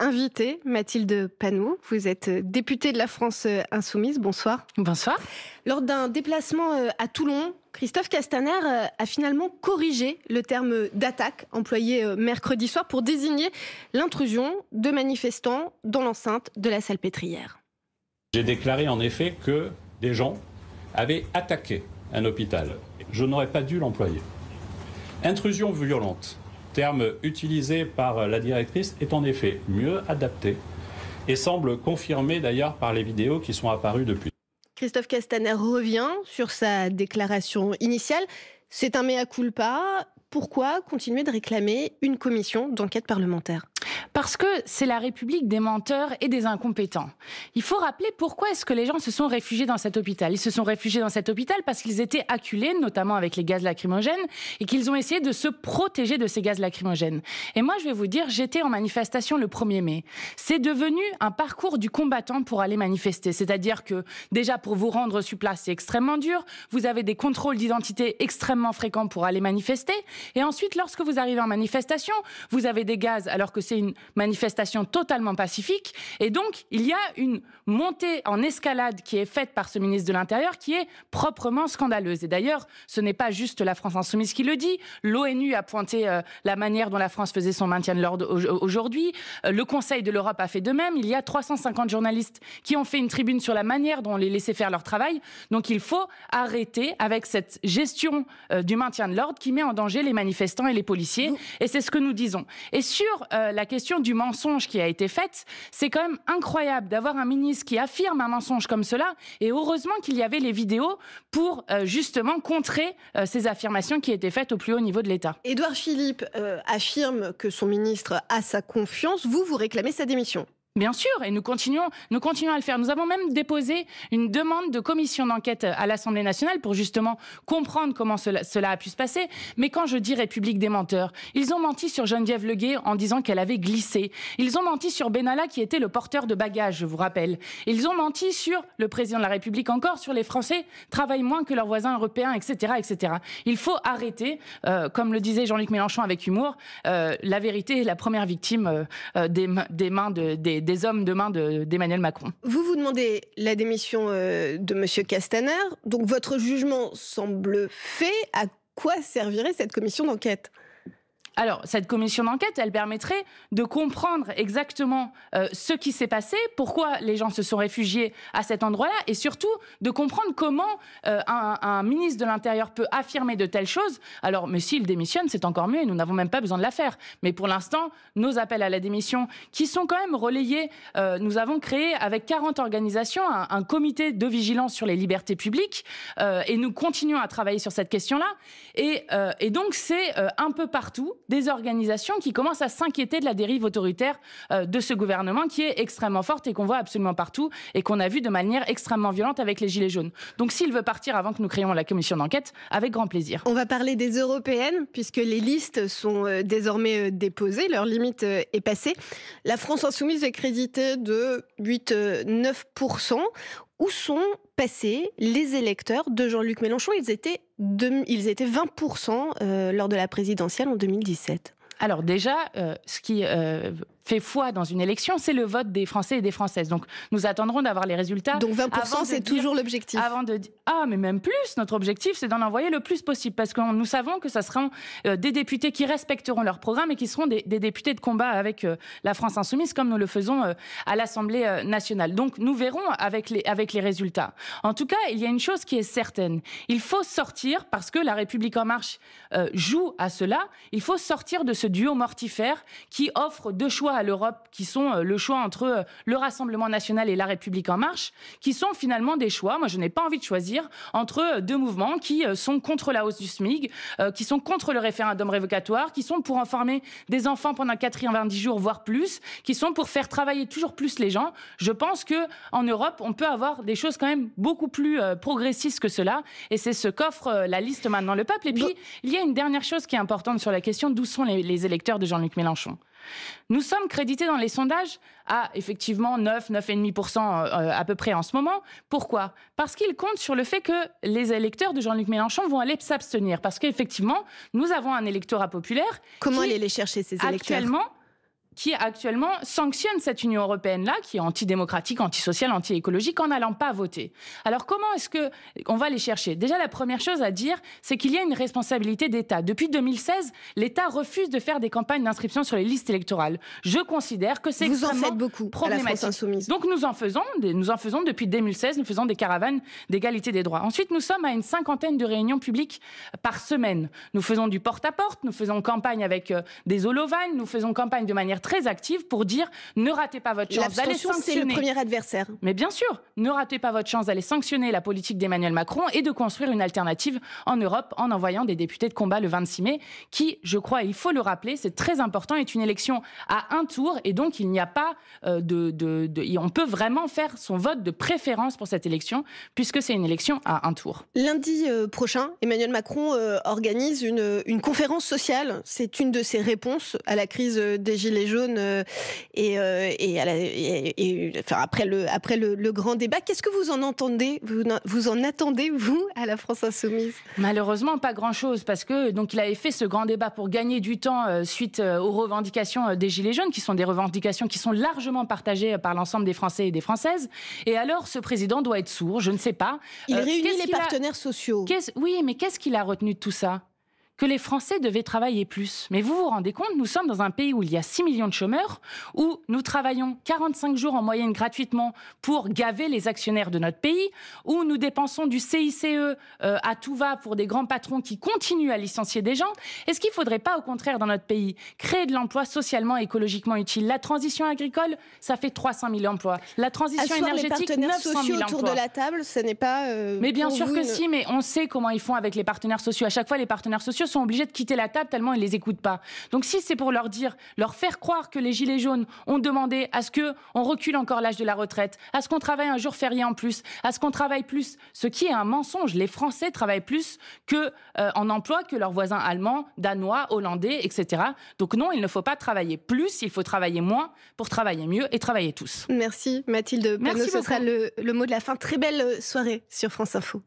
Invitée, Mathilde Panot. Vous êtes députée de la France Insoumise. Bonsoir. Bonsoir. Lors d'un déplacement à Toulon, Christophe Castaner a finalement corrigé le terme d'attaque employé mercredi soir pour désigner l'intrusion de manifestants dans l'enceinte de la Salpêtrière. J'ai déclaré en effet que des gens avaient attaqué un hôpital. Je n'aurais pas dû l'employer. Intrusion violente, terme utilisé par la directrice, est en effet mieux adapté et semble confirmé d'ailleurs par les vidéos qui sont apparues depuis. Christophe Castaner revient sur sa déclaration initiale. C'est un mea culpa. Pourquoi continuer de réclamer une commission d'enquête parlementaire ? Parce que c'est la République des menteurs et des incompétents. Il faut rappeler pourquoi est-ce que les gens se sont réfugiés dans cet hôpital. Ils se sont réfugiés dans cet hôpital parce qu'ils étaient acculés, notamment avec les gaz lacrymogènes, et qu'ils ont essayé de se protéger de ces gaz lacrymogènes. Et moi, je vais vous dire, j'étais en manifestation le 1er mai. C'est devenu un parcours du combattant pour aller manifester. C'est-à-dire que, déjà, pour vous rendre sur place, c'est extrêmement dur. Vous avez des contrôles d'identité extrêmement fréquents pour aller manifester. Et ensuite, lorsque vous arrivez en manifestation, vous avez des gaz, alors que c'est une manifestation totalement pacifique. Et donc, il y a une montée en escalade qui est faite par ce ministre de l'Intérieur qui est proprement scandaleuse. Et d'ailleurs, ce n'est pas juste la France Insoumise qui le dit. L'ONU a pointé la manière dont la France faisait son maintien de l'ordre aujourd'hui. Le Conseil de l'Europe a fait de même. Il y a 350 journalistes qui ont fait une tribune sur la manière dont on les laissait faire leur travail. Donc, il faut arrêter avec cette gestion du maintien de l'ordre qui met en danger les manifestants et les policiers. Et c'est ce que nous disons. Et sur la question du mensonge qui a été faite, c'est quand même incroyable d'avoir un ministre qui affirme un mensonge comme cela, et heureusement qu'il y avait les vidéos pour justement contrer ces affirmations qui étaient faites au plus haut niveau de l'État. Édouard Philippe affirme que son ministre a sa confiance. Vous réclamez sa démission. Bien sûr, et nous continuons à le faire. Nous avons même déposé une demande de commission d'enquête à l'Assemblée nationale pour justement comprendre comment cela a pu se passer. Mais quand je dis République des menteurs, ils ont menti sur Geneviève Leguet en disant qu'elle avait glissé. Ils ont menti sur Benalla qui était le porteur de bagages, je vous rappelle. Ils ont menti sur le président de la République encore, sur les Français travaillent moins que leurs voisins européens, etc., etc. Il faut arrêter, comme le disait Jean-Luc Mélenchon avec humour, la vérité est la première victime des mains des hommes de main d'Emmanuel Macron. Vous demandez la démission de M. Castaner. Donc votre jugement semble fait. À quoi servirait cette commission d'enquête ? Alors, cette commission d'enquête, elle permettrait de comprendre exactement ce qui s'est passé, pourquoi les gens se sont réfugiés à cet endroit-là, et surtout de comprendre comment un ministre de l'Intérieur peut affirmer de telles choses. Alors, mais s'il démissionne, c'est encore mieux, et nous n'avons même pas besoin de la faire. Mais pour l'instant, nos appels à la démission, qui sont quand même relayés, nous avons créé avec 40 organisations un comité de vigilance sur les libertés publiques, et nous continuons à travailler sur cette question-là. Et donc, c'est un peu partout des organisations qui commencent à s'inquiéter de la dérive autoritaire de ce gouvernement qui est extrêmement forte et qu'on voit absolument partout et qu'on a vu de manière extrêmement violente avec les Gilets jaunes. Donc s'il veut partir avant que nous créions la commission d'enquête, avec grand plaisir. On va parler des européennes puisque les listes sont désormais déposées, leur limite est passée. La France Insoumise est créditée de 8-9%. Où sont passés les électeurs de Jean-Luc Mélenchon ? Ils étaient 20% lors de la présidentielle en 2017. Alors déjà, ce qui fait foi dans une élection, c'est le vote des Français et des Françaises. Donc nous attendrons d'avoir les résultats. Donc 20%, c'est toujours l'objectif. Mais même plus, notre objectif, c'est d'en envoyer le plus possible. Parce que nous savons que ce seront des députés qui respecteront leur programme et qui seront des députés de combat avec la France Insoumise, comme nous le faisons à l'Assemblée nationale. Donc nous verrons avec les résultats. En tout cas, il y a une chose qui est certaine. Il faut sortir, parce que la République En Marche joue à cela, il faut sortir de ce duo mortifère qui offre deux choix à l'Europe, qui sont le choix entre le Rassemblement national et la République En Marche, qui sont finalement des choix. Moi, je n'ai pas envie de choisir entre deux mouvements qui sont contre la hausse du SMIC, qui sont contre le référendum révocatoire, qui sont pour informer des enfants pendant 90 jours, voire plus, qui sont pour faire travailler toujours plus les gens. Je pense que en Europe, on peut avoir des choses quand même beaucoup plus progressistes que cela, et c'est ce qu'offre la liste maintenant le peuple. Et puis, il y a une dernière chose qui est importante sur la question d'où sont les électeurs de Jean-Luc Mélenchon. Nous sommes crédités dans les sondages à effectivement 9,5% à peu près en ce moment. Pourquoi ? Parce qu'ils comptent sur le fait que les électeurs de Jean-Luc Mélenchon vont aller s'abstenir. Parce qu'effectivement, nous avons un électorat populaire. Comment aller les chercher, ces électeurs ? Actuellement, qui actuellement sanctionne cette Union européenne-là, qui est antidémocratique, antisociale, anti-écologique, en n'allant pas voter. Alors comment est-ce qu'on va les chercher? Déjà, la première chose à dire, c'est qu'il y a une responsabilité d'État. Depuis 2016, l'État refuse de faire des campagnes d'inscription sur les listes électorales. Je considère que c'est extrêmement faites beaucoup problématique. À la France Insoumise. Donc nous en faisons depuis 2016, nous faisons des caravanes d'égalité des droits. Ensuite, nous sommes à une 50aine de réunions publiques par semaine. Nous faisons du porte-à-porte, nous faisons campagne avec des hologrammes, nous faisons campagne de manière très active pour dire ne ratez pas votre chance d'aller sanctionner. C'est le premier adversaire. Mais bien sûr, ne ratez pas votre chance d'aller sanctionner la politique d'Emmanuel Macron et de construire une alternative en Europe en envoyant des députés de combat le 26 mai qui, je crois, il faut le rappeler, c'est très important, est une élection à un tour et donc il n'y a pas on peut vraiment faire son vote de préférence pour cette élection puisque c'est une élection à un tour. Lundi prochain, Emmanuel Macron organise une conférence sociale. C'est une de ses réponses à la crise des Gilets jaunes après le grand débat. Qu'est-ce que vous en entendez? Vous en attendez, vous, à la France Insoumise? Malheureusement, pas grand-chose, parce que donc il avait fait ce grand débat pour gagner du temps suite aux revendications des Gilets jaunes, qui sont des revendications qui sont largement partagées par l'ensemble des Français et des Françaises. Et alors, ce président doit être sourd, je ne sais pas. Il réunit les partenaires sociaux. Oui, mais qu'est-ce qu'il a retenu de tout ça? Que les Français devaient travailler plus. Mais vous vous rendez compte, nous sommes dans un pays où il y a 6 millions de chômeurs, où nous travaillons 45 jours en moyenne gratuitement pour gaver les actionnaires de notre pays, où nous dépensons du CICE à tout va pour des grands patrons qui continuent à licencier des gens. Est-ce qu'il ne faudrait pas, au contraire, dans notre pays, créer de l'emploi socialement et écologiquement utile? La transition agricole, ça fait 300 000 emplois. La transition énergétique, 900 000 emplois. Autour de la table, ce n'est pas... mais bien sûr que si, mais on sait comment ils font avec les partenaires sociaux. À chaque fois, les partenaires sociaux sont obligés de quitter la table tellement ils les écoutent pas. Donc si c'est pour leur faire croire que les Gilets jaunes ont demandé à ce qu'on recule encore l'âge de la retraite, à ce qu'on travaille un jour férié en plus, à ce qu'on travaille plus, ce qui est un mensonge. Les Français travaillent plus en emploi que leurs voisins allemands, danois, hollandais, etc. Donc non, il ne faut pas travailler plus, il faut travailler moins pour travailler mieux et travailler tous. Merci Mathilde Panot, ce sera le mot de la fin. Très belle soirée sur France Info.